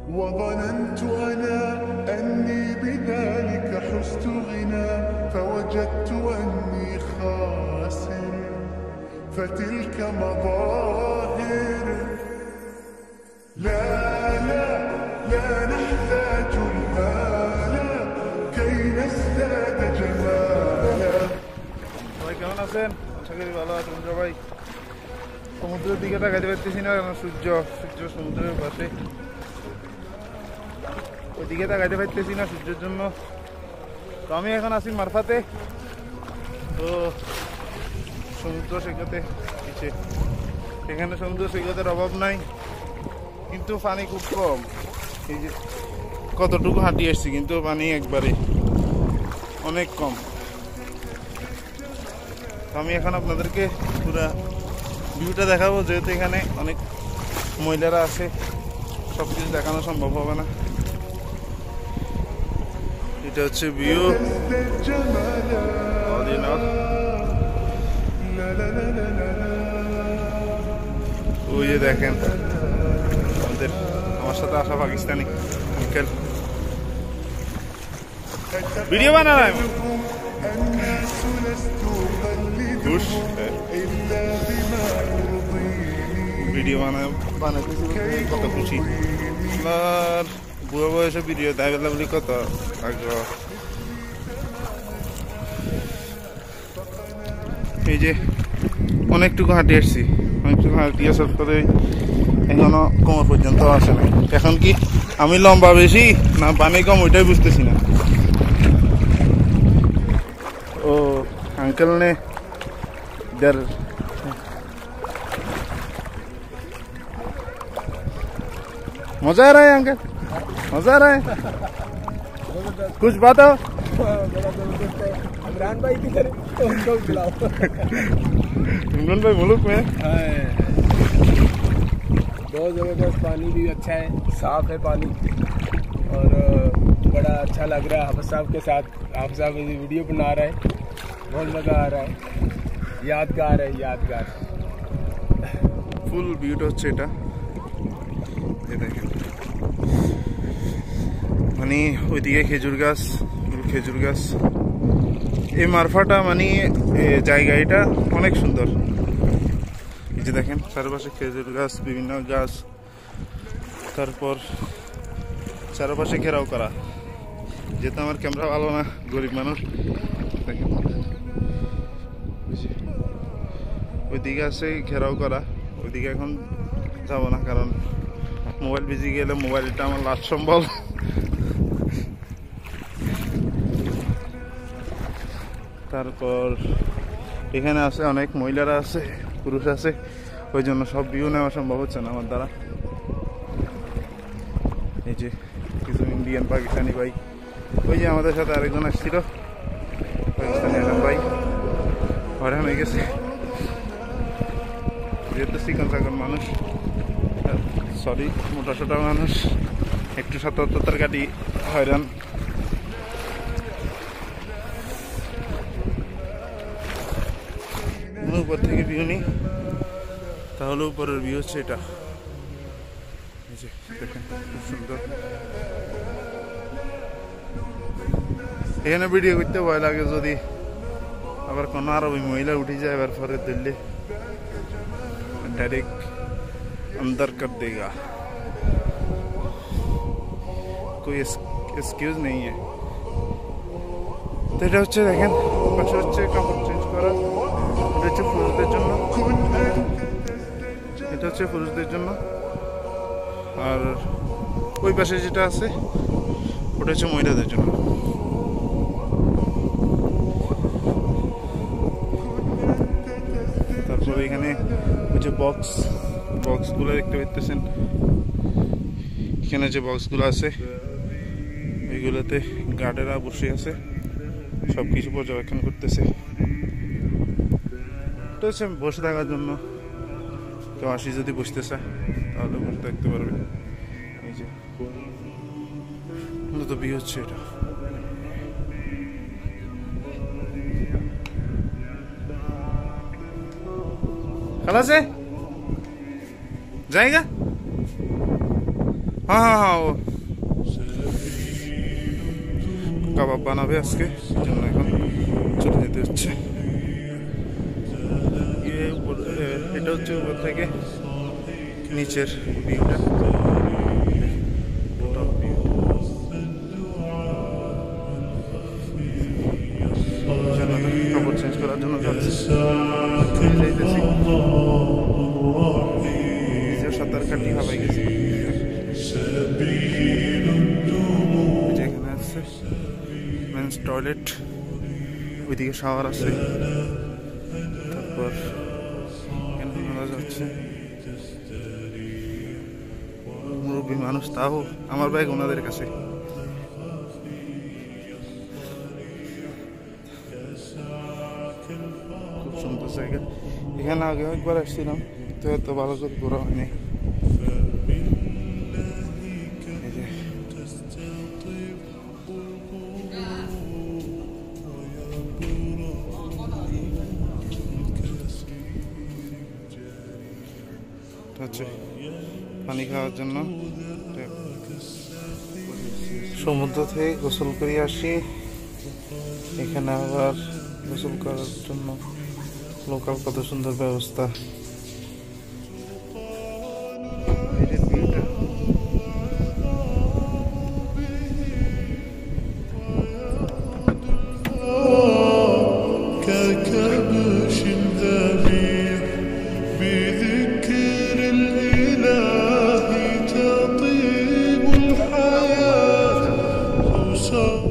وظننت أنا أني بذلك حزت غنى فوجدت أني خاسر فتلك مظاهر لا لا لا نحتاج المال كي نزداد جمالا ভাই কেমন আছেন? আশা করি ভালো আছেন সবাই। সমুদ্রের দিকে তাকাইতে পারতেছি না কারণ সূর্য সমুদ্রের পাশে, ওইদিকে তাকাইতে পারতেছি না সূর্যের জন্য। তো আমি এখন আছি মারফাতে, তো সমুদ্র সৈকতে পিছিয়ে। এখানে সমুদ্র সৈকতের অভাব নাই, কিন্তু পানি খুব কম। এই যে কতটুকু হাঁটি আসছি, কিন্তু পানি একবারে অনেক কম। আমি এখন আপনাদেরকে পুরা ভিউটা দেখাবো, যেহেতু এখানে অনেক মহিলারা আছে, সব কিছু দেখানো সম্ভব হবে না। এটা হচ্ছে ভিউ। ওই যে দেখেন আমার সাথে আসা পাকিস্তানি আঙ্কেল ভিডিও বানালাম। ভিডিও বানাতেছি কত খুশি, আর বুড়ো বয়সে ভিডিও দেখা বলি কত আগ্রহ। এই যে অনেকটুকু হাঁটি আসছি, অনেকটুকু হাঁটি আসার পরে এখনো কোমর পর্যন্ত আসে না। এখন কি আমি লম্বা বেশি না পানি কম ওইটাই বুঝতেছি না। ও अंकल ने इधर मजा आ रहा है अंकल, मजा आ रहा है। कुछ बात हो इमरान भाई की तरह उनको बुलाओ। इमरान भाई मुल्क में बहुत ज़बरदस्त, पानी भी अच्छा है, साफ है पानी, और बड़ा अच्छा लग रहा है। हाफिज साहब के साथ, हाफिज साहब वीडियो बना रहे हैं, बहुत मज़ा आ रहा है, यादगार है, यादगार। ফুল ভিউটা হচ্ছে এটা, দেখেন মানে ওইদিকে খেজুর গাছ। এই মারফাটা মানে জায়গা এটা অনেক সুন্দর। এই যে দেখেন চারপাশে খেজুর গাছ, বিভিন্ন গাছ, তারপর চারপাশে ঘেরাও করা। যেহেতু আমার ক্যামেরা ভালো না, গরিব মানুষ, দেখেন ওইদিকে আছে ঘেরাও করা। ওইদিকে এখন যাব না, কারণ মোবাইল ভিজে গেলে মোবাইলটা আমার লাস্ট সম্বল। তারপর এখানে আছে অনেক মহিলারা আছে, পুরুষ আছে, ওই জন্য সব ভিউ নেওয়া সম্ভব হচ্ছে না আমার দ্বারা। এই যে কিছু ইন্ডিয়ান পাকিস্তানি ভাই, ওই যে আমাদের সাথে আরেকজন আসছিল পাকিস্তানি ভাই, হয়রান হয়ে গেছে যেহেতু চিকন চাকন মানুষ, সরি মোটা সোটা মানুষ, একটু সতর্কতার গাড়ি হয়রান। উপর থেকে ভিউ নিই, তাহলে উপরের ভিউ হচ্ছে এটা। দেখেন খুব সুন্দর। এখানে ভিডিও করতে ভয় লাগে, যদি আবার কোনো আরবি মহিলা উঠে যায় এবার পরে দিল্লি डायरेक्ट अंदर कर देगा, कोई एक्सक्यूज नहीं है। তো এটা হচ্ছে দেখেন পাশে হচ্ছে কাপড় চেঞ্জ করা, এটা হচ্ছে পুরুষদের জন্য, এটা হচ্ছে পুরুষদের জন্য। আর ওই পাশে যেটা আছে ওটা হচ্ছে মহিলাদের জন্য। তারপরে এখানে হচ্ছে বক্সগুলো দেখতে পাচ্ছেন, এখানে যে বক্সগুলো আছে ওইগুলোতে গার্ডেরা বসে আছে, সব কিছু পর্যবেক্ষণ করতেছে। এটা হচ্ছে বসে থাকার জন্য, কেউ আসি যদি বসতে চায় তাহলে বসে থাকতে পারবে। এই যে মূলত ভিউ হচ্ছে এটা। खाला से जाएगा হ্যাঁ হ্যাঁ হ্যাঁ, ও কাবাব বানাবে আজকে, এই জন্য এখন চলে যেতে হচ্ছে। এটা হচ্ছে উপর থেকে নিচের ভিউটা, কাপড় চেঞ্জ করার জন্য যাচ্ছি, সাঁতার কাটি হাবাই গেছি। এখানে আছে মেন্স টয়লেট, ওইদিকে শাওয়ার আছে, তারপর এখানে নালা যাচ্ছে। মুরব্বী মানুষ, তাও আমার ব্যাগ ওনাদের কাছে। খুব সুন্দর জায়গা। এখানে আগে একবার আসছিলাম, তো এত ভালো করে ঘোরা হয়নি। পানি খাওয়ার জন্য সমুদ্র থেকে গোসল করে আসি। এখানে আবার গোসল করার জন্য লোকাল কত সুন্দর ব্যবস্থা।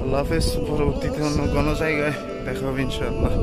আল্লাহ হাফেজ। পরবর্তীতে অন্য কোনো জায়গায় দেখা হবে ইনশাআল্লাহ।